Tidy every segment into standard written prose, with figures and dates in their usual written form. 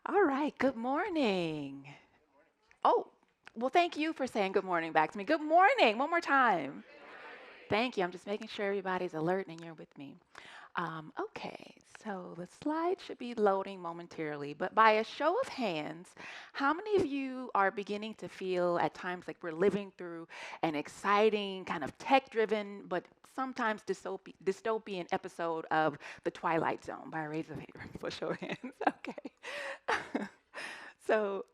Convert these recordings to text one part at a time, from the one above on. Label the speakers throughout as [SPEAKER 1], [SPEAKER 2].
[SPEAKER 1] All right, good morning. Oh, well, thank you for saying good morning back to me. Good morning, one more time. Thank you. I'm just making sure everybody's alert and you're with me. Okay, so the slide should be loading momentarily, but by a show of hands, how many of you are beginning to feel at times like we're living through an exciting, kind of tech driven, but sometimes dystopian episode of The Twilight Zone? By a raise of hands, for show of hands. Okay. So,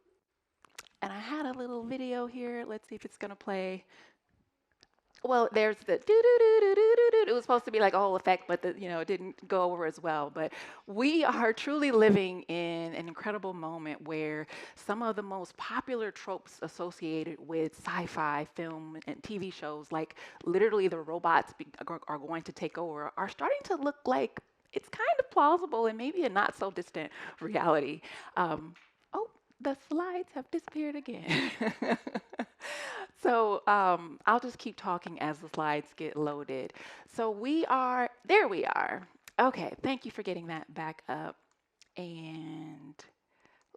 [SPEAKER 1] and I had a little video here. Let's see if it's gonna play. Well, there's the do do do do do do do. It was supposed to be like a whole effect, but it didn't go over as well. But we are truly living in an incredible moment where some of the most popular tropes associated with sci-fi film and TV shows, like literally the robots are going to take over, are starting to look like it's kind of plausible and maybe a not so distant reality. Um, oh, the slides have disappeared again. So I'll just keep talking as the slides get loaded. There we are. Okay, thank you for getting that back up. And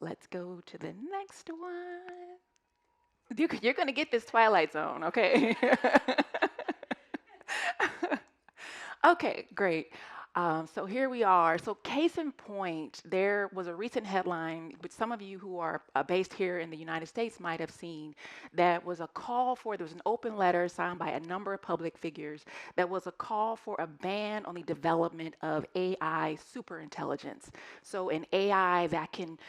[SPEAKER 1] let's go to the next one. You're going to get this Twilight Zone, okay? Okay, great. So here we are. So case in point, there was a recent headline, which some of you who are based here in the United States might have seen, that was a call for, there was an open letter signed by a number of public figures that was a call for a ban on the development of AI superintelligence. So an AI that can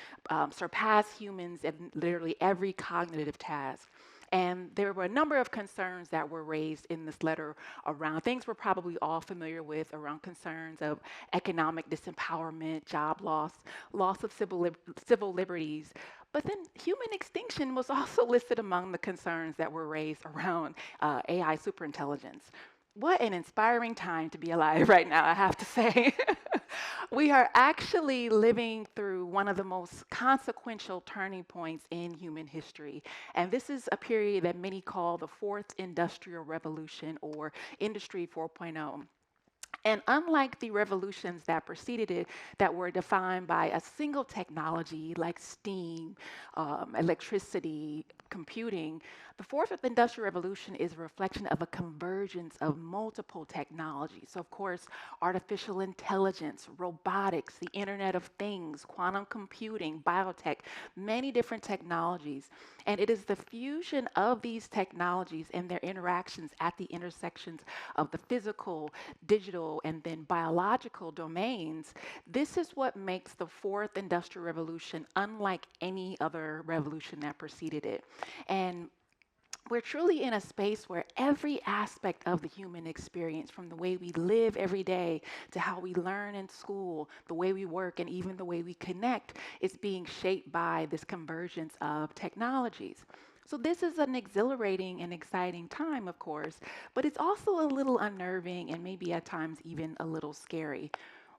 [SPEAKER 1] surpass humans in literally every cognitive task. And there were a number of concerns that were raised in this letter around things we're probably all familiar with around concerns of economic disempowerment, job loss, loss of civil liberties. But then human extinction was also listed among the concerns that were raised around AI superintelligence. What an inspiring time to be alive right now, I have to say. We are actually living through one of the most consequential turning points in human history. And this is a period that many call the fourth industrial revolution or Industry 4.0. And unlike the revolutions that preceded it, that were defined by a single technology like steam, electricity, computing, the fourth industrial revolution is a reflection of a convergence of multiple technologies. So, of course, artificial intelligence, robotics, the Internet of Things, quantum computing, biotech, many different technologies. And it is the fusion of these technologies and their interactions at the intersections of the physical, digital, and then biological domains. This is what makes the fourth industrial revolution unlike any other revolution that preceded it. And we're truly in a space where every aspect of the human experience, from the way we live every day to how we learn in school, the way we work, and even the way we connect, is being shaped by this convergence of technologies. So, this is an exhilarating and exciting time, of course, but it's also a little unnerving and maybe at times even a little scary.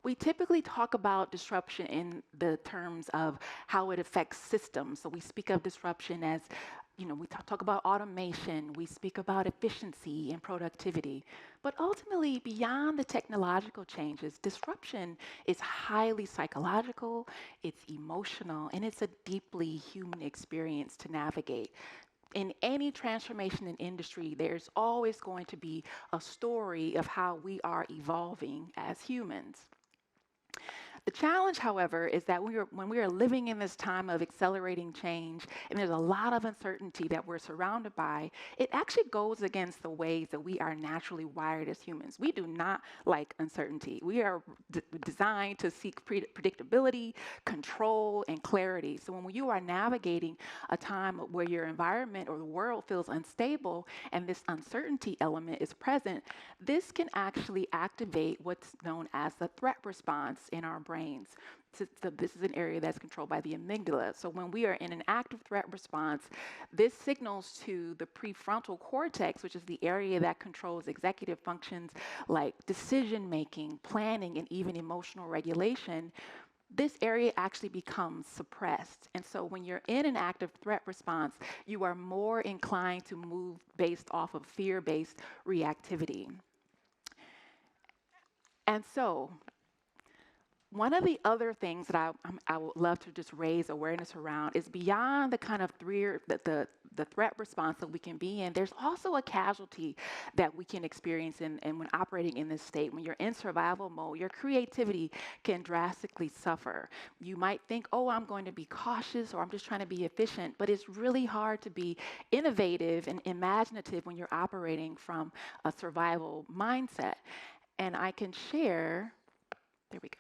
[SPEAKER 1] We typically talk about disruption in the terms of how it affects systems. So we speak of disruption as, we talk about automation, we speak about efficiency and productivity. But ultimately, beyond the technological changes, disruption is highly psychological, it's emotional, and it's a deeply human experience to navigate. In any transformation in industry, there's always going to be a story of how we are evolving as humans. The challenge, however, is that when we are living in this time of accelerating change and there's a lot of uncertainty that we're surrounded by, it actually goes against the ways that we are naturally wired as humans. We do not like uncertainty. We are designed to seek predictability, control, and clarity. So when you are navigating a time where your environment or the world feels unstable and this uncertainty element is present, this can actually activate what's known as the threat response in our brains. So this is an area that's controlled by the amygdala. So when we are in an active threat response, this signals to the prefrontal cortex, which is the area that controls executive functions like decision making, planning, and even emotional regulation. This area actually becomes suppressed. And so when you're in an active threat response, you are more inclined to move based off of fear-based reactivity. And so One of the other things that I would love to just raise awareness around is beyond the kind of the threat response that we can be in. There's also a casualty that we can experience in when operating in this state. When you're in survival mode, your creativity can drastically suffer. You might think, oh, I'm going to be cautious or I'm just trying to be efficient, but it's really hard to be innovative and imaginative when you're operating from a survival mindset. And I can share, there we go.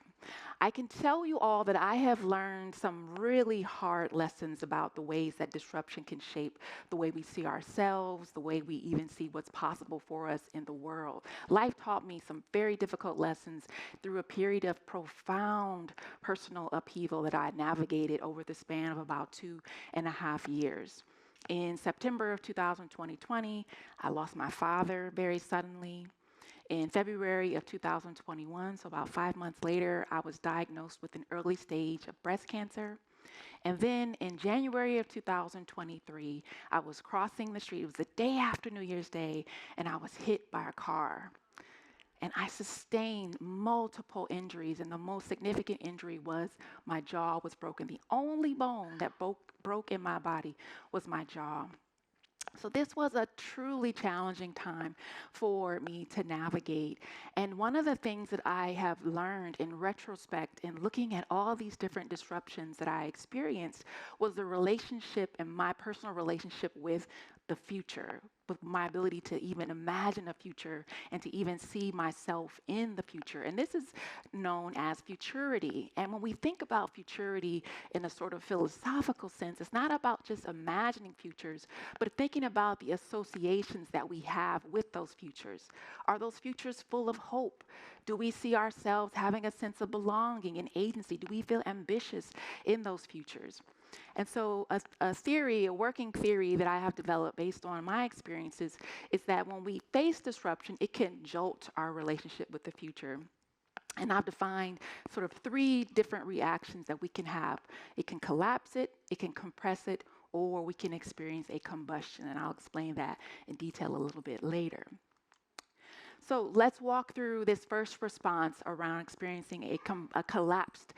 [SPEAKER 1] I can tell you all that I have learned some really hard lessons about the ways that disruption can shape the way we see ourselves, the way we even see what's possible for us in the world. Life taught me some very difficult lessons through a period of profound personal upheaval that I navigated over the span of about 2.5 years. In September of 2020, I lost my father very suddenly. In February of 2021, so about 5 months later, I was diagnosed with an early stage of breast cancer. And then in January of 2023, I was crossing the street. It was the day after New Year's Day, and I was hit by a car. And I sustained multiple injuries, and the most significant injury was my jaw was broken. The only bone that broke in my body was my jaw. So this was a truly challenging time for me to navigate. And one of the things that I have learned in retrospect in looking at all these different disruptions that I experienced was the relationship and my personal relationship with the future, with my ability to even imagine a future and to even see myself in the future. And this is known as futurity. And when we think about futurity in a sort of philosophical sense, it's not about just imagining futures, but thinking about the associations that we have with those futures. Are those futures full of hope? Do we see ourselves having a sense of belonging and agency? Do we feel ambitious in those futures? And so, a theory, a working theory that I have developed based on my experiences is that when we face disruption, it can jolt our relationship with the future. And I've defined sort of three different reactions that we can have. It can collapse it, it can compress it, or we can experience a combustion. And I'll explain that in detail a little bit later. So let's walk through this first response around experiencing a collapsed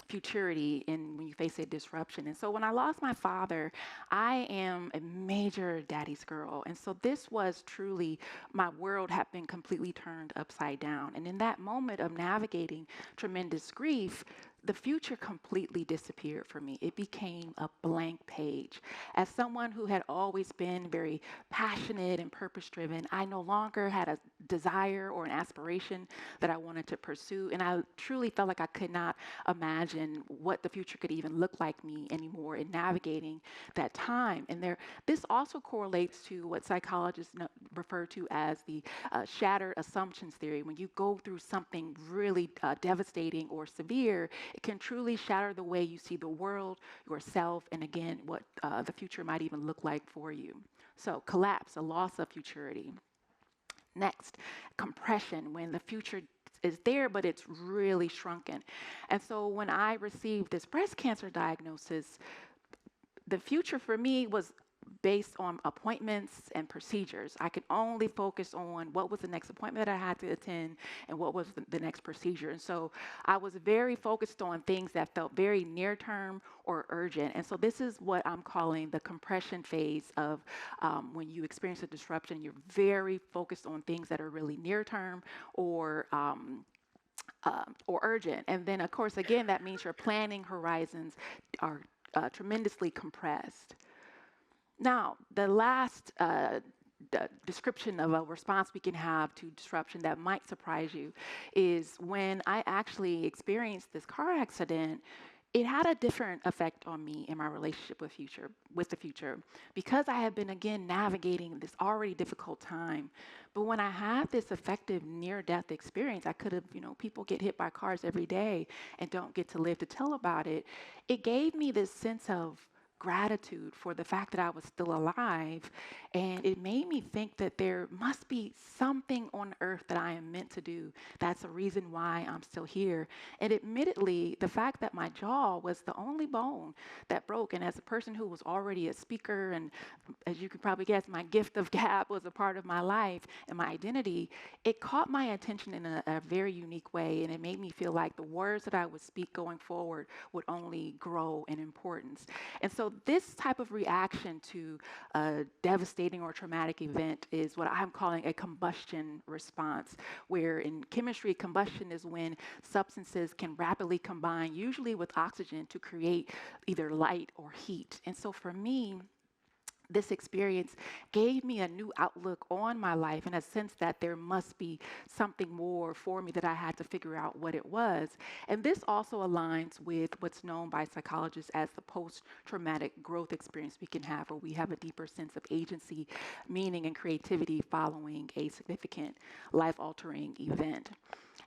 [SPEAKER 1] futurity in when you face a disruption. And so when I lost my father, I am a major daddy's girl. And so this was truly, my world had been completely turned upside down. And in that moment of navigating tremendous grief, the future completely disappeared for me. It became a blank page. As someone who had always been very passionate and purpose driven, I no longer had a desire or an aspiration that I wanted to pursue. And I truly felt like I could not imagine what the future could even look like me anymore in navigating that time. And this also correlates to what psychologists refer to as the shattered assumptions theory. When you go through something really devastating or severe, it can truly shatter the way you see the world, yourself, and again, what the future might even look like for you. So, collapse, a loss of futurity. Next, compression, when the future is there, but it's really shrunken. And so, when I received this breast cancer diagnosis, the future for me was based on appointments and procedures. I could only focus on what was the next appointment that I had to attend and what was the next procedure. And so I was very focused on things that felt very near term or urgent. And so this is what I'm calling the compression phase of when you experience a disruption. You're very focused on things that are really near term or urgent. And then, of course, again, that means your planning horizons are tremendously compressed. Now, the last description of a response we can have to disruption that might surprise you is when I actually experienced this car accident. It had a different effect on me in my relationship with the future, because I had been again navigating this already difficult time. But when I had this effective near-death experience, I could have, people get hit by cars every day and don't get to live to tell about it. It gave me this sense of gratitude for the fact that I was still alive. And it made me think that there must be something on earth that I am meant to do. That's a reason why I'm still here. And admittedly, the fact that my jaw was the only bone that broke, and as a person who was already a speaker, and as you could probably guess, my gift of gab was a part of my life and my identity, it caught my attention in a very unique way. And it made me feel like the words that I would speak going forward would only grow in importance. And so this type of reaction to a devastating or traumatic event is what I'm calling a combustion response, where in chemistry, combustion is when substances can rapidly combine, usually with oxygen, to create either light or heat. And so for me, this experience gave me a new outlook on my life, and a sense that there must be something more for me, that I had to figure out what it was. And this also aligns with what's known by psychologists as the post-traumatic growth experience we can have, where we have a deeper sense of agency, meaning, and creativity following a significant life-altering event.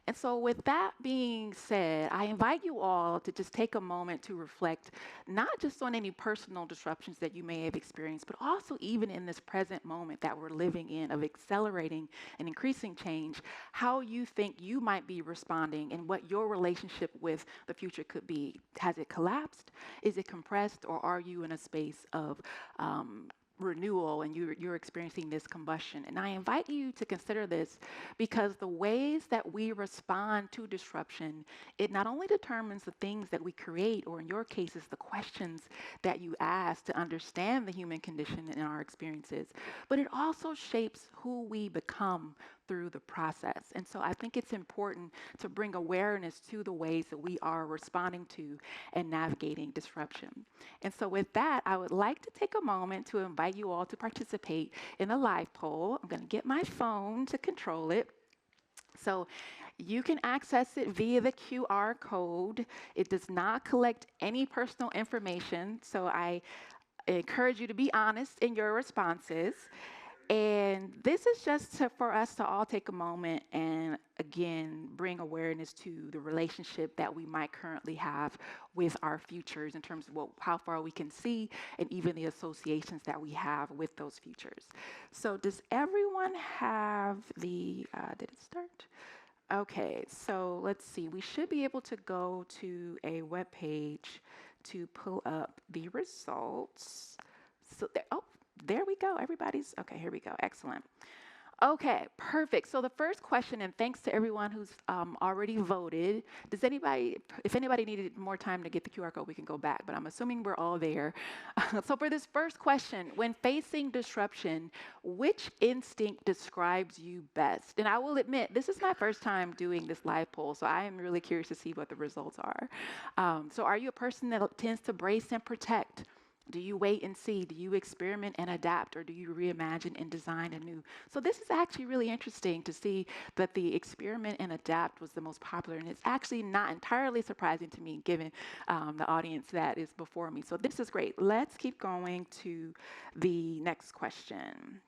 [SPEAKER 1] And so, with that being said, I invite you all to just take a moment to reflect, not just on any personal disruptions that you may have experienced, but also even in this present moment that we're living in of accelerating and increasing change, how you think you might be responding and what your relationship with the future could be. Has it collapsed? Is it compressed? Or are you in a space of renewal, and you're experiencing this combustion? And I invite you to consider this, because the ways that we respond to disruption, it not only determines the things that we create, or in your cases, the questions that you ask to understand the human condition in our experiences, but it also shapes who we become through the process. And so I think it's important to bring awareness to the ways that we are responding to and navigating disruption. And so with that, I would like to take a moment to invite you all to participate in a live poll. I'm going to get my phone to control it. So you can access it via the QR code. It does not collect any personal information, so I encourage you to be honest in your responses. And this is just for us to all take a moment and, again, bring awareness to the relationship that we might currently have with our futures, in terms of how far we can see, and even the associations that we have with those futures. So does everyone have did it start? Okay, so let's see. We should be able to go to a web page to pull up the results. So there we go. Okay, here we go. Excellent. Okay, perfect. So the first question, and thanks to everyone who's already voted. If anybody needed more time to get the QR code, we can go back, but I'm assuming we're all there. So for this first question, when facing disruption, which instinct describes you best? And I will admit, this is my first time doing this live poll, so I am really curious to see what the results are. So are you a person that tends to brace and protect? Do you wait and see? Do you experiment and adapt, or do you reimagine and design anew? So this is actually really interesting to see that the experiment and adapt was the most popular, and it's actually not entirely surprising to me, given the audience that is before me. So this is great. Let's keep going to the next question.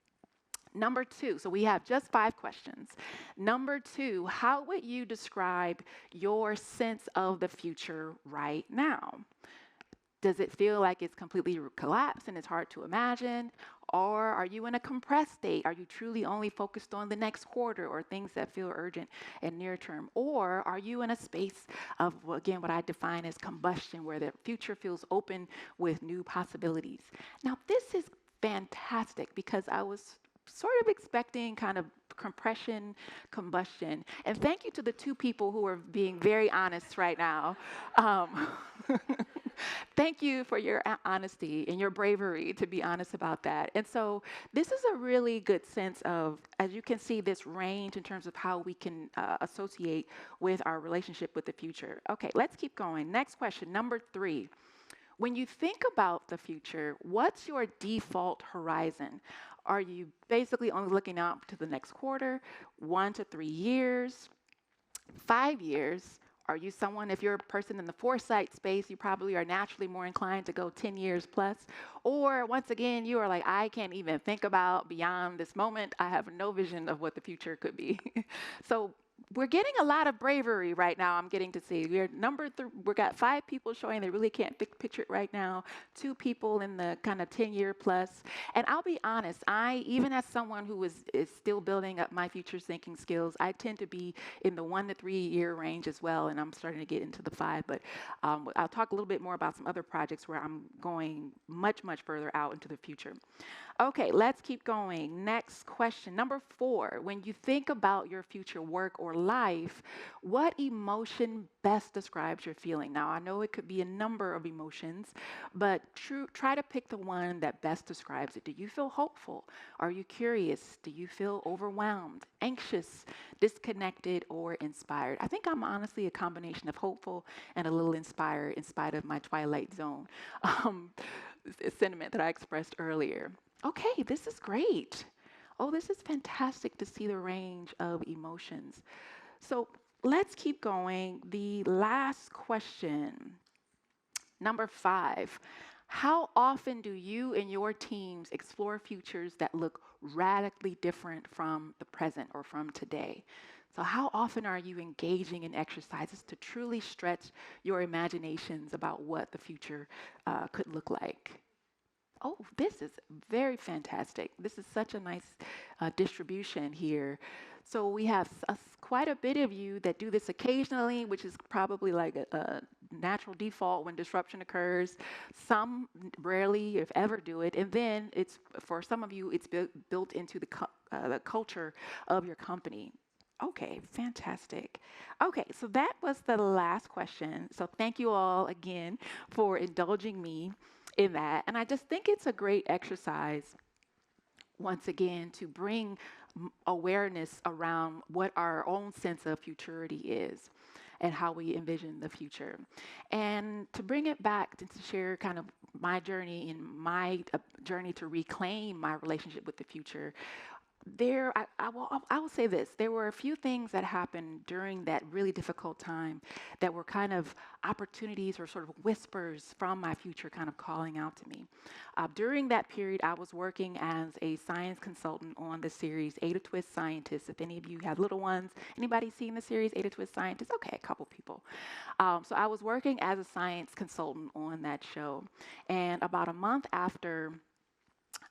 [SPEAKER 1] Number 2, so we have just 5 questions. Number 2, how would you describe your sense of the future right now? Does it feel like it's completely collapsed and it's hard to imagine? Or are you in a compressed state? Are you truly only focused on the next quarter or things that feel urgent and near term? Or are you in a space of, again, what I define as combustion, where the future feels open with new possibilities? Now, this is fantastic, because I was sort of expecting kind of compression, combustion. And thank you to the 2 people who are being very honest right now. Thank you for your honesty and your bravery to be honest about that. And so this is a really good sense of, as you can see, this range in terms of how we can associate with our relationship with the future. Okay, let's keep going. Next question, number 3. When you think about the future, what's your default horizon? Are you basically only looking out to the next quarter, 1 to 3 years, 5 years? Are you someone, if you're a person in the foresight space, you probably are naturally more inclined to go 10 years plus? Or once again, you are like, I can't even think about beyond this moment. I have no vision of what the future could be. So we're getting a lot of bravery right now. I'm getting to see we're number three. We got 5 people showing they really can't picture it right now. 2 people in the kind of 10-year plus. And I'll be honest, I even as someone who is still building up my futures thinking skills, I tend to be in the 1 to 3 year range as well. And I'm starting to get into the 5. But I'll talk a little bit more about some other projects where I'm going much further out into the future. Okay, let's keep going. Next question. Number 4. When you think about your future work or life, what emotion best describes your feeling? Now, I know it could be a number of emotions, but try to pick the one that best describes it. Do you feel hopeful? Are you curious? Do you feel overwhelmed, anxious, disconnected, or inspired? I think I'm honestly a combination of hopeful and a little inspired in spite of my Twilight Zone um, sentiment that I expressed earlier. Okay, this is great. Oh, this is fantastic to see the range of emotions. So let's keep going. The last question, number 5. How often do you and your teams explore futures that look radically different from the present or from today? So, how often are you engaging in exercises to truly stretch your imaginations about what the future could look like? Oh, this is very fantastic. This is such a nice distribution here. So we have quite a bit of you that do this occasionally, which is probably like a natural default when disruption occurs. Some rarely, if ever, do it. And then it's for some of you, it's built into the culture of your company. Okay, fantastic. Okay, so that was the last question. So thank you all again for indulging me in that. And I just think it's a great exercise, once again, to bring awareness around what our own sense of futurity is and how we envision the future. And to bring it back to share kind of my journey and my journey to reclaim my relationship with the future, I will say this. There were a few things that happened during that really difficult time that were kind of opportunities or sort of whispers from my future kind of calling out to me. During that period, I was working as a science consultant on the series Ada Twist Scientists. If any of you have little ones, anybody seen the series Ada Twist Scientists? Okay, a couple people. So I was working as a science consultant on that show. And about a month after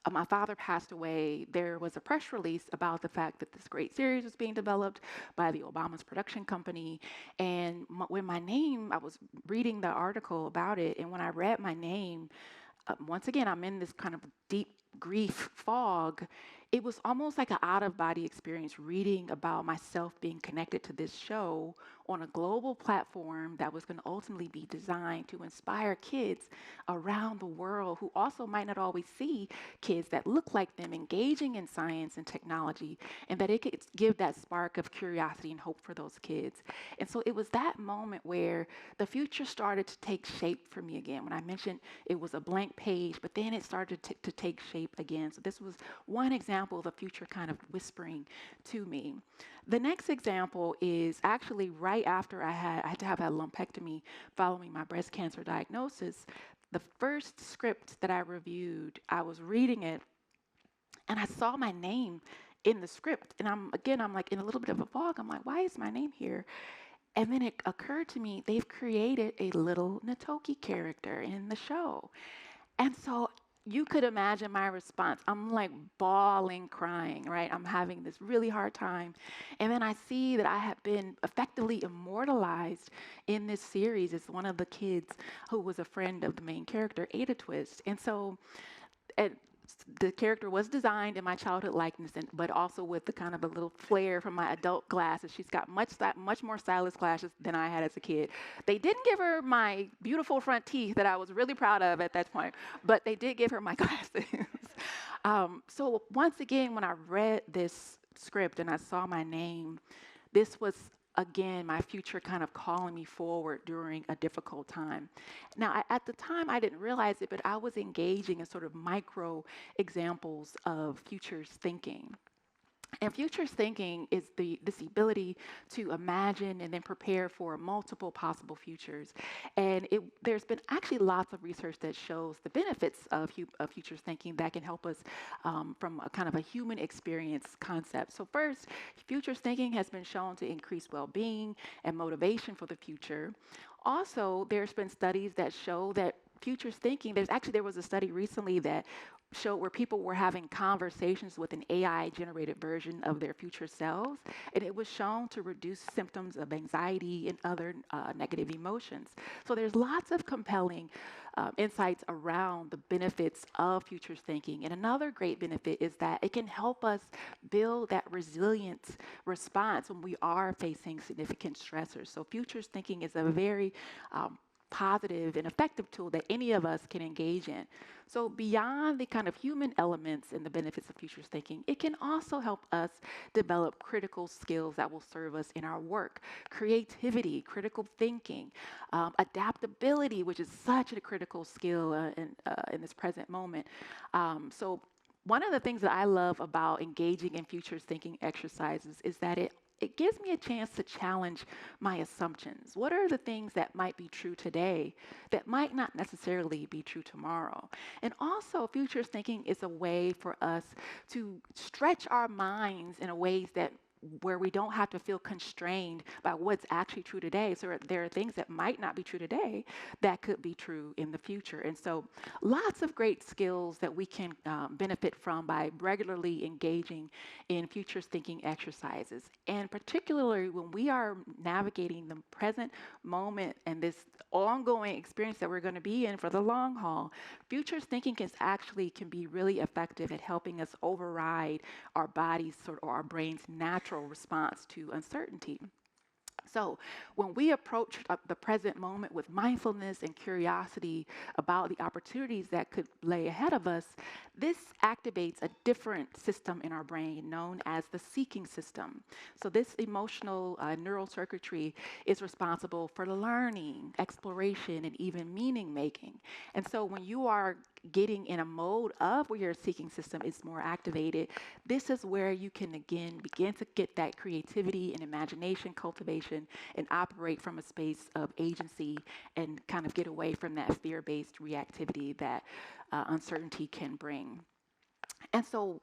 [SPEAKER 1] my father passed away, there was a press release about the fact that this great series was being developed by the Obama's production company. And when my name, I was reading the article about it, and when I read my name, once again, I'm in this kind of deep grief fog. It was almost like an out of body experience reading about myself being connected to this show on a global platform that was going to ultimately be designed to inspire kids around the world who also might not always see kids that look like them engaging in science and technology, and that it could give that spark of curiosity and hope for those kids. And so it was that moment where the future started to take shape for me again. When I mentioned it was a blank page, but then it started to take shape again. So this was one example of the future kind of whispering to me. The next example is actually right after I had to have a lumpectomy following my breast cancer diagnosis. The first script that I reviewed, I was reading it and I saw my name in the script. And I'm like in a little bit of a fog. I'm like, why is my name here? And then it occurred to me they've created a little Knatokie character in the show. And so you could imagine my response. I'm like bawling, crying, right? I'm having this really hard time. And then I see that I have been effectively immortalized in this series as one of the kids who was a friend of the main character, Ada Twist. And so and the character was designed in my childhood likeness, but also with the kind of a little flair from my adult glasses. She's got much more stylish glasses than I had as a kid. They didn't give her my beautiful front teeth that I was really proud of at that point, but they did give her my glasses. So once again, when I read this script and I saw my name, this was again my future kind of calling me forward during a difficult time. Now, at the time, I didn't realize it, but I was engaging in sort of micro examples of futures thinking. And futures thinking is this ability to imagine and then prepare for multiple possible futures. And there's been actually lots of research that shows the benefits of futures thinking that can help us from a kind of a human experience concept. So first, futures thinking has been shown to increase well-being and motivation for the future. Also, there's been studies that show that futures thinking, there was a study recently that showed where people were having conversations with an AI generated version of their future selves, and it was shown to reduce symptoms of anxiety and other negative emotions. So there's lots of compelling insights around the benefits of futures thinking. And another great benefit is that it can help us build that resilient response when we are facing significant stressors. So futures thinking is a very positive and effective tool that any of us can engage in. So, beyond the kind of human elements and the benefits of futures thinking, it can also help us develop critical skills that will serve us in our work. Creativity, critical thinking, adaptability, which is such a critical skill in this present moment. So, one of the things that I love about engaging in futures thinking exercises is that it gives me a chance to challenge my assumptions. What are the things that might be true today that might not necessarily be true tomorrow? And also, futures thinking is a way for us to stretch our minds in a ways that where we don't have to feel constrained by what's actually true today. So there are things that might not be true today that could be true in the future. And so lots of great skills that we can benefit from by regularly engaging in futures thinking exercises. And particularly when we are navigating the present moment and this ongoing experience that we're going to be in for the long haul, futures thinking can be really effective at helping us override our body's or our brain's natural response to uncertainty. So, when we approach the present moment with mindfulness and curiosity about the opportunities that could lay ahead of us, this activates a different system in our brain known as the seeking system. So, this emotional neural circuitry is responsible for learning, exploration, and even meaning making. And so, when you are getting in a mode of where your seeking system is more activated, this is where you can again begin to get that creativity and imagination cultivation and operate from a space of agency and kind of get away from that fear-based reactivity that uncertainty can bring. And so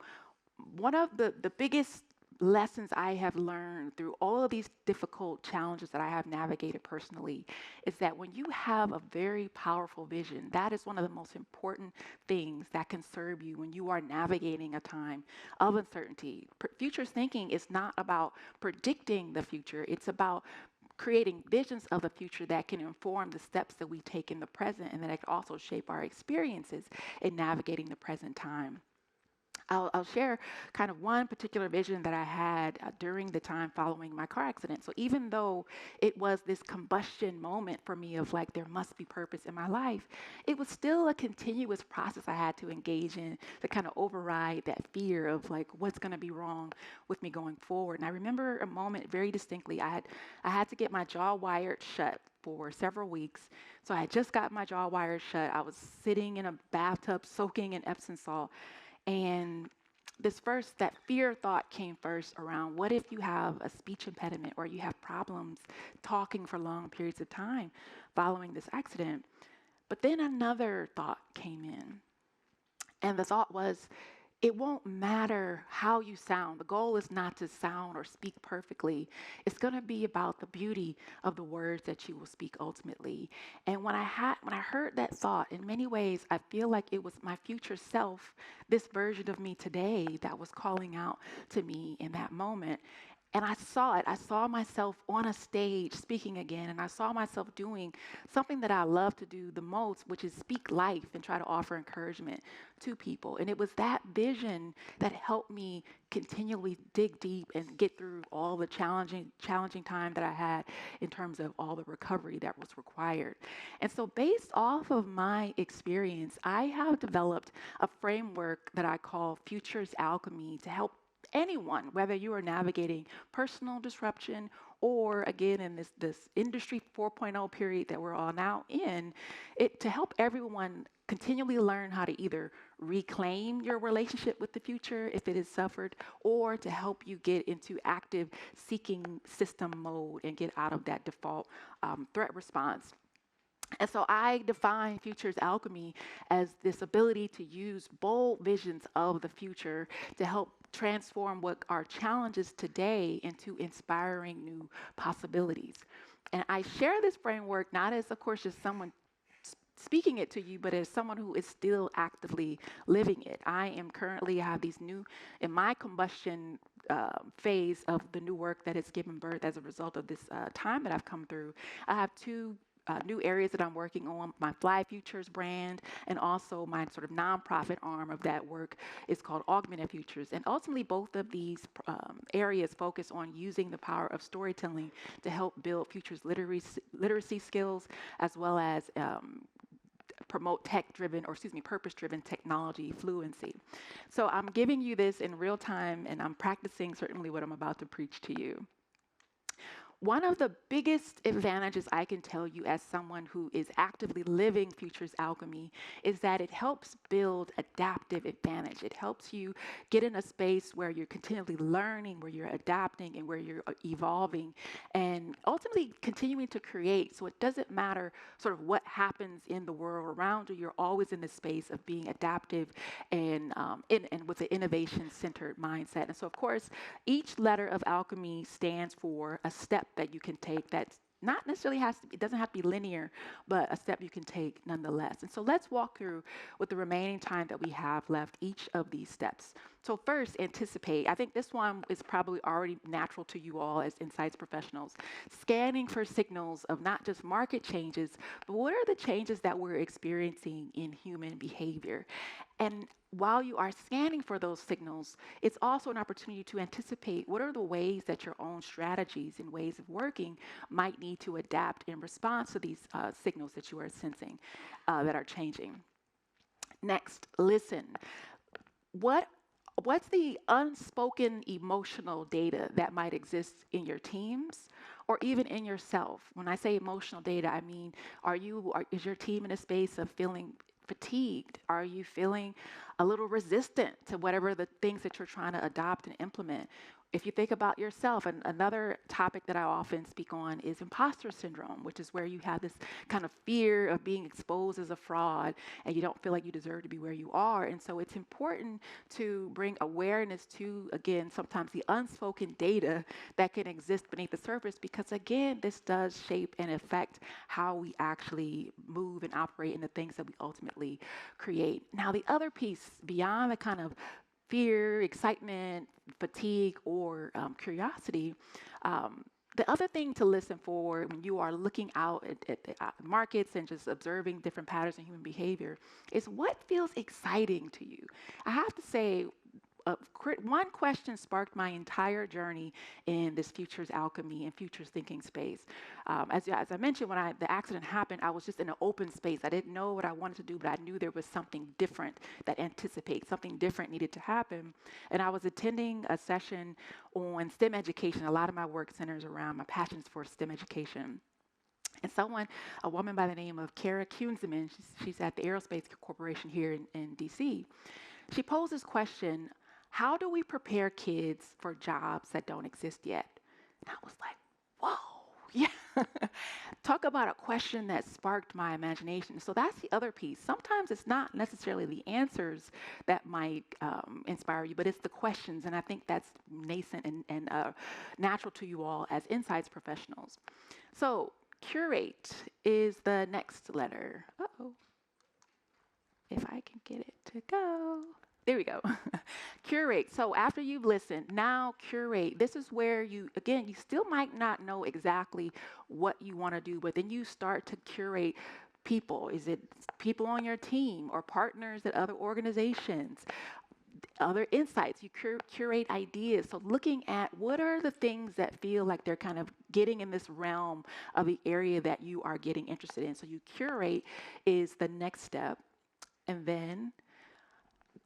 [SPEAKER 1] one of the biggest lessons I have learned through all of these difficult challenges that I have navigated personally is that when you have a very powerful vision, that is one of the most important things that can serve you when you are navigating a time of uncertainty. Futures thinking is not about predicting the future, it's about creating visions of the future that can inform the steps that we take in the present and that can also shape our experiences in navigating the present time. I'll share kind of one particular vision that I had during the time following my car accident. So even though it was this combustion moment for me of like there must be purpose in my life, it was still a continuous process I had to engage in to kind of override that fear of like what's going to be wrong with me going forward. And I remember a moment very distinctly. I had to get my jaw wired shut for several weeks. So I had just got my jaw wired shut. I was sitting in a bathtub soaking in Epsom salt, and that fear thought came first around what if you have a speech impediment or you have problems talking for long periods of time following this accident. But then another thought came in, and the thought was, it won't matter how you sound. The goal is not to sound or speak perfectly. It's going to be about the beauty of the words that you will speak ultimately. And when I heard that thought, in many ways, I feel like it was my future self, this version of me today, that was calling out to me in that moment. And I saw it. I saw myself on a stage speaking again, and I saw myself doing something that I love to do the most, which is speak life and try to offer encouragement to people. And it was that vision that helped me continually dig deep and get through all the challenging time that I had in terms of all the recovery that was required. And so based off of my experience, I have developed a framework that I call Futures Alchemy to help anyone, whether you are navigating personal disruption or again in this industry 4.0 period that we're all now in, it to help everyone continually learn how to either reclaim your relationship with the future if it has suffered, or to help you get into active seeking system mode and get out of that default threat response. And so I define Futures Alchemy as this ability to use bold visions of the future to help transform what are challenges today into inspiring new possibilities. And I share this framework not as, of course, just someone speaking it to you, but as someone who is still actively living it. I have these new, in my combustion phase of the new work that has given birth as a result of this time that I've come through. I have two new areas that I'm working on, my Fly Futures brand, and also my sort of nonprofit arm of that work is called Augmented Futures. And ultimately, both of these areas focus on using the power of storytelling to help build futures literacy skills, as well as promote purpose-driven technology fluency. So I'm giving you this in real time, and I'm practicing certainly what I'm about to preach to you. One of the biggest advantages I can tell you as someone who is actively living Futures Alchemy is that it helps build adaptive advantage. It helps you get in a space where you're continually learning, where you're adapting, and where you're evolving, and ultimately continuing to create. So it doesn't matter sort of what happens in the world around you. You're always in the space of being adaptive and with an innovation-centered mindset. And so, of course, each letter of alchemy stands for a step that you can take that's not necessarily it doesn't have to be linear, but a step you can take nonetheless. And so let's walk through with the remaining time that we have left each of these steps. So first, anticipate. I think this one is probably already natural to you all as insights professionals. Scanning for signals of not just market changes, but what are the changes that we're experiencing in human behavior? And while you are scanning for those signals, it's also an opportunity to anticipate what are the ways that your own strategies and ways of working might need to adapt in response to these signals that you are sensing that are changing. Next, listen. What's the unspoken emotional data that might exist in your teams or even in yourself? When I say emotional data, I mean, is your team in a space of feeling fatigued? Are you feeling a little resistant to whatever the things that you're trying to adopt and implement? If you think about yourself, and another topic that I often speak on is imposter syndrome, which is where you have this kind of fear of being exposed as a fraud and you don't feel like you deserve to be where you are. And so it's important to bring awareness to, again, sometimes the unspoken data that can exist beneath the surface, because again, this does shape and affect how we actually move and operate in the things that we ultimately create. Now, the other piece beyond the kind of fear, excitement, fatigue, or curiosity. The other thing to listen for when you are looking out at the markets and just observing different patterns in human behavior is what feels exciting to you. I have to say, one question sparked my entire journey in this futures alchemy and futures thinking space. As I mentioned, when the accident happened, I was just in an open space. I didn't know what I wanted to do, but I knew there was something different that anticipates, something different needed to happen. And I was attending a session on STEM education. A lot of my work centers around my passions for STEM education. And a woman by the name of Kara Kunzeman, she's at the Aerospace Corporation here in DC. She posed this question: how do we prepare kids for jobs that don't exist yet? And I was like, whoa, yeah. Talk about a question that sparked my imagination. So that's the other piece. Sometimes it's not necessarily the answers that might inspire you, but it's the questions. And I think that's nascent and natural to you all as insights professionals. So curate is the next letter. Uh-oh. If I can get it to go. There we go. Curate. So after you've listened, now curate. This is where you still might not know exactly what you want to do, but then you start to curate people. Is it people on your team or partners at other organizations? Other insights, you curate ideas. So looking at what are the things that feel like they're kind of getting in this realm of the area that you are getting interested in. So you curate is the next step. And then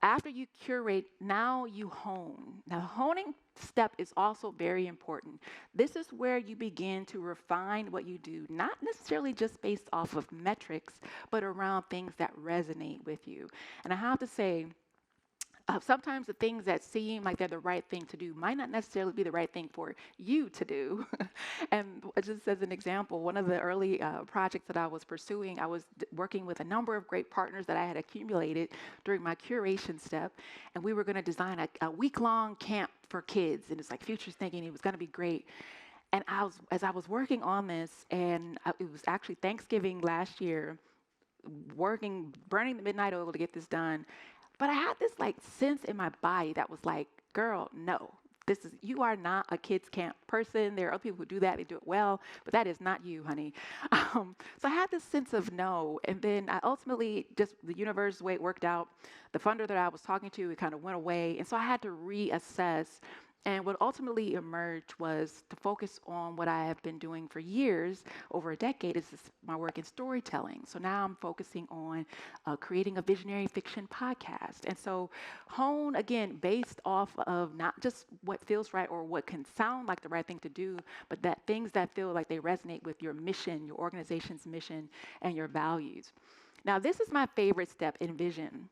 [SPEAKER 1] After you curate, now you hone. Now, the honing step is also very important. This is where you begin to refine what you do, not necessarily just based off of metrics, but around things that resonate with you. And I have to say, sometimes the things that seem like they're the right thing to do might not necessarily be the right thing for you to do. And just as an example, one of the early projects that I was pursuing, I was working with a number of great partners that I had accumulated during my curation step, and we were going to design a week-long camp for kids, and it's like futures thinking. It was going to be great. And as I was working on this, and it was actually Thanksgiving last year, working, burning the midnight oil to get this done. But I had this like sense in my body that was like, girl, no. You are not a kids camp person. There are other people who do that, they do it well, but that is not you, honey. So I had this sense of no. And then I ultimately, just the universe, the way it worked out, the funder that I was talking to, it kind of went away. And so I had to reassess. And what ultimately emerged was to focus on what I have been doing for years, over a decade, is my work in storytelling. So now I'm focusing on creating a visionary fiction podcast. And so hone, again, based off of not just what feels right or what can sound like the right thing to do, but that things that feel like they resonate with your mission, your organization's mission, and your values. Now, this is my favorite step in vision.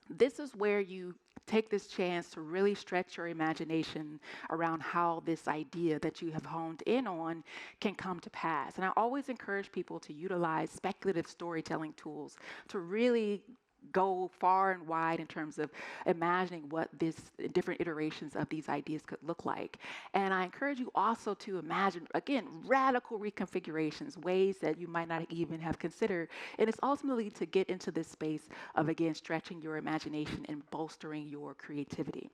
[SPEAKER 1] This is where you take this chance to really stretch your imagination around how this idea that you have honed in on can come to pass. And I always encourage people to utilize speculative storytelling tools to really go far and wide in terms of imagining what this different iterations of these ideas could look like. And I encourage you also to imagine, again, radical reconfigurations, ways that you might not even have considered. And it's ultimately to get into this space of, again, stretching your imagination and bolstering your creativity.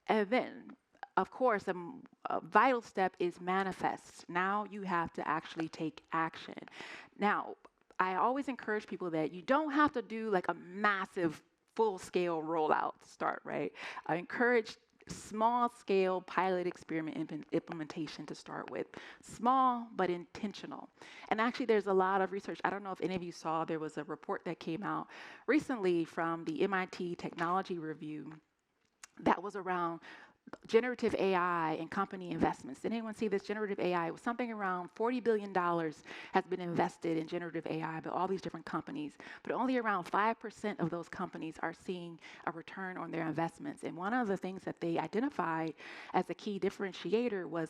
[SPEAKER 1] And then, of course, a vital step is manifest. Now you have to actually take action. Now, I always encourage people that you don't have to do like a massive full scale rollout to start, right? I encourage small scale pilot experiment implementation to start with. Small but intentional. And actually, there's a lot of research. I don't know if any of you saw, there was a report that came out recently from the MIT Technology Review that was around generative AI and company investments. Did anyone see this? Generative AI, it was something around $40 billion has been invested in generative AI by all these different companies, but only around 5% of those companies are seeing a return on their investments. And one of the things that they identified as a key differentiator was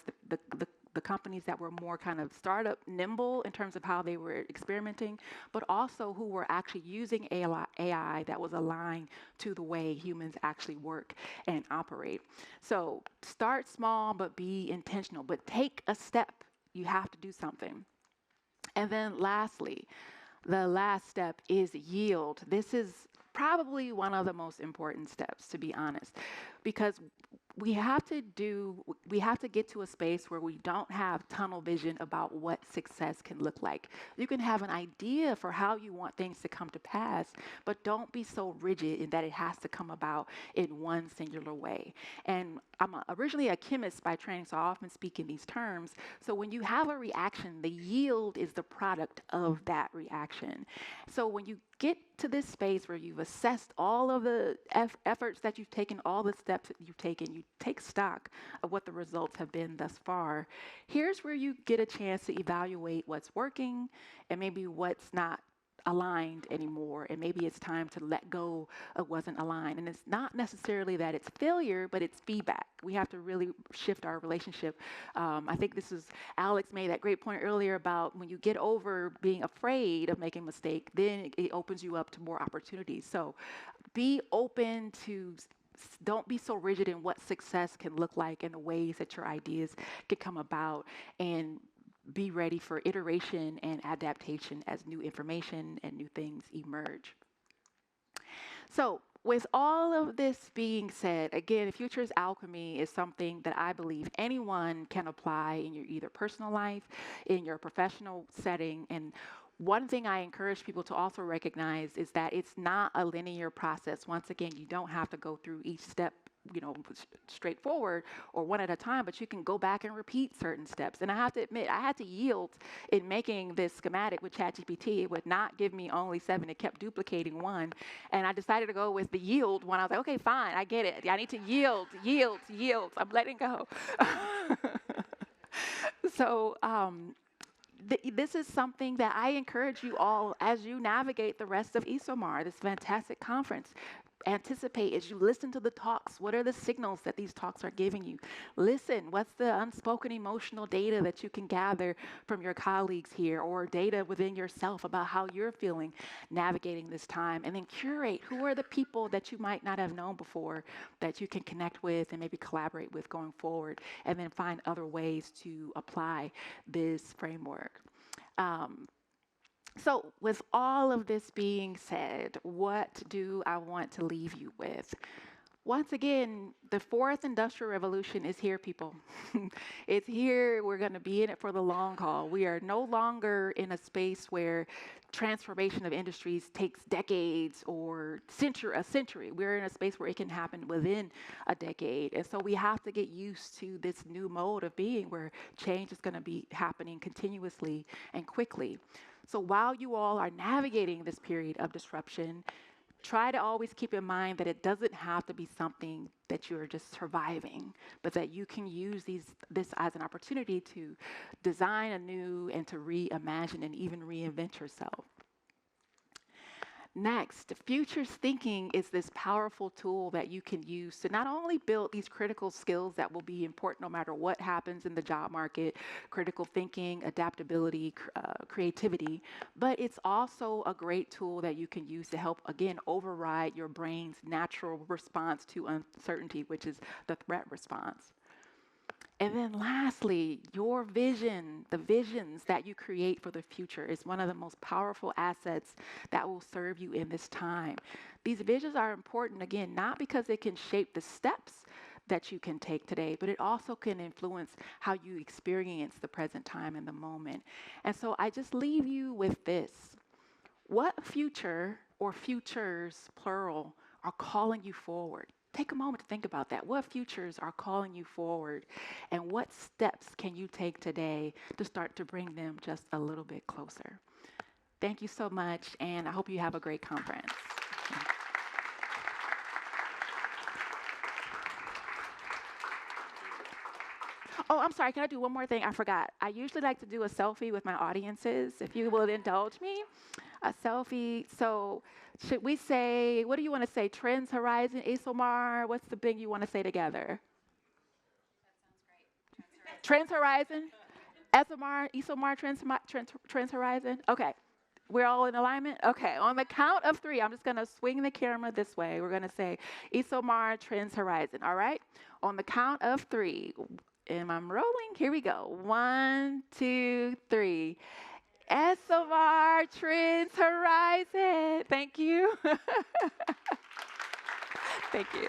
[SPEAKER 1] the companies that were more kind of startup nimble in terms of how they were experimenting, but also who were actually using AI that was aligned to the way humans actually work and operate. So start small, but be intentional, but take a step. You have to do something. And then lastly, the last step is yield. This is probably one of the most important steps, to be honest, because we have to get to a space where we don't have tunnel vision about what success can look like. You can have an idea for how you want things to come to pass, but don't be so rigid in that it has to come about in one singular way. And I'm originally a chemist by training, so I often speak in these terms. So when you have a reaction, the yield is the product of that reaction. So when you get to this space where you've assessed all of the efforts that you've taken, all the steps that you've taken, you take stock of what the results have been thus far. Here's where you get a chance to evaluate what's working and maybe what's not aligned anymore, and maybe it's time to let go of wasn't aligned. And it's not necessarily that it's failure, but it's feedback. We have to really shift our relationship. I think this is, Alex made that great point earlier about when you get over being afraid of making a mistake, then it opens you up to more opportunities. So be open to, don't be so rigid in what success can look like and the ways that your ideas can come about, and be ready for iteration and adaptation as new information and new things emerge. So, with all of this being said, again, Futures Alchemy is something that I believe anyone can apply in your either personal life, in your professional setting. And one thing I encourage people to also recognize is that it's not a linear process. Once again, you don't have to go through each step straightforward or one at a time, but you can go back and repeat certain steps. And I have to admit, I had to yield in making this schematic with ChatGPT. It would not give me only 7. It kept duplicating 1. And I decided to go with the yield one. I was like, okay, fine, I get it. I need to yield, yield, yield. I'm letting go. So, this is something that I encourage you all as you navigate the rest of ESOMAR, this fantastic conference. Anticipate as you listen to the talks. What are the signals that these talks are giving you? Listen, what's the unspoken emotional data that you can gather from your colleagues here, or data within yourself about how you're feeling navigating this time? And then curate, who are the people that you might not have known before that you can connect with and maybe collaborate with going forward, and then find other ways to apply this framework. So with all of this being said, what do I want to leave you with? Once again, the 4th industrial revolution is here, people. It's here. We're going to be in it for the long haul. We are no longer in a space where transformation of industries takes decades or a century. We're in a space where it can happen within a decade. And so we have to get used to this new mode of being where change is going to be happening continuously and quickly. So while you all are navigating this period of disruption, try to always keep in mind that it doesn't have to be something that you're just surviving, but that you can use this as an opportunity to design anew and to reimagine and even reinvent yourself. Next, futures thinking is this powerful tool that you can use to not only build these critical skills that will be important no matter what happens in the job market, critical thinking, adaptability, creativity, but it's also a great tool that you can use to help, again, override your brain's natural response to uncertainty, which is the threat response. And then lastly, your vision, the visions that you create for the future, is one of the most powerful assets that will serve you in this time. These visions are important, again, not because it can shape the steps that you can take today, but it also can influence how you experience the present time and the moment. And so I just leave you with this. What future or futures, plural, are calling you forward? Take a moment to think about that. What futures are calling you forward? And what steps can you take today to start to bring them just a little bit closer? Thank you so much, and I hope you have a great conference. Oh, I'm sorry, can I do one more thing? I forgot. I usually like to do a selfie with my audiences, if you will indulge me. A selfie. So should we say, what do you want to say? Trends, Horizon, ESOMAR? What's the thing you want to say together? Trends, Horizon, ESOMAR, Trends, Horizon? Okay. We're all in alignment? Okay. On the count of 3, I'm just going to swing the camera this way. We're going to say ESOMAR, Trends, Horizon. All right? On the count of 3. And I'm rolling. Here we go. 1, 2, 3. ESOMAR, Trends, Horizon. Thank you. Thank you.